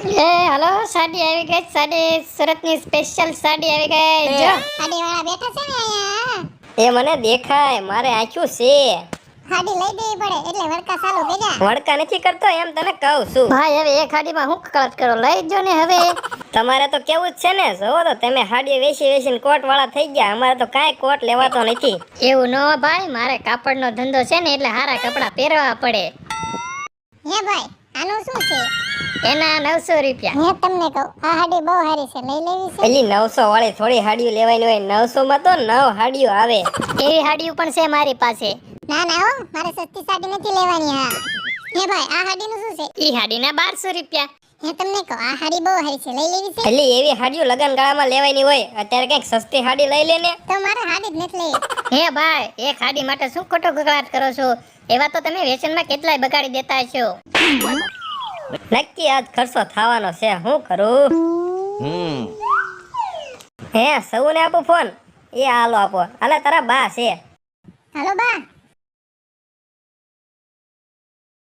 Hello, sari આવી ગઈ. સાડી સુરતની સ્પેશિયલ સાડી આવી ગઈ. જો સાડી વાળા બેઠા છે ને અહીંયા. એ મને દેખાય, મારે આંખ્યું છે. સાડી લઈ દેવી પડે એટલે વડકા ચાલુ થઈ જાય. વડકા નથી કરતો, એમ તને કહું છું. ભાઈ હવે એક હાડીમાં હું કકળાટ કરો, લઈ જો ને હવે. તમારે તો કેવું જ છે ને, જોવો તો તમે હાડી વેચીને કોટ વાળા થઈ ગયા. અમારે તો કાંઈ કોટ લેવાતો નથી. એવું ન ભાઈ, મારે કાપડનો ધંધો છે ને એટલે હારા કપડા પહેરવા પડે. હે ભાઈ, આનું શું છે? એના 900 રૂપિયા. હે તમને કહું, આ સાડી બહુ સારી છે, લઈ લેવી છે? પેલી 900 વાળી થોડી હાડીઓ લેવાની હોય. 900 માં તો 9 હાડીઓ આવે. એવી હાડીઓ પણ છે મારી પાસે. ના ના હો, મારે સસ્તી સાડી નથી લેવાની. હા હે ભાઈ, આ સાડીનું શું છે? ઈ હાડીના 1200 રૂપિયા. હે તમને કહું, આ સાડી બહુ સારી છે, લઈ લેવી છે? પેલી એવી હાડીઓ લગન ગાળામાં લેવાની હોય. અત્યારે કંઈક સસ્તી હાડી લઈ લે ને. તો મારે સાડી જ નથી લેવી. હે ભાઈ, એક હાડી માટે શું ખોટો કકળાટ કરો છો? એવા તો તમે વેચનમાં કેટલાય બગાડી દેતા છો. નક્કી આજ ખર્ચો થવાનો છે, શું કરું? હે સૌને આપો ફોન. એ હાલો આપો. હાલે તારા બા છે. હાલો બા.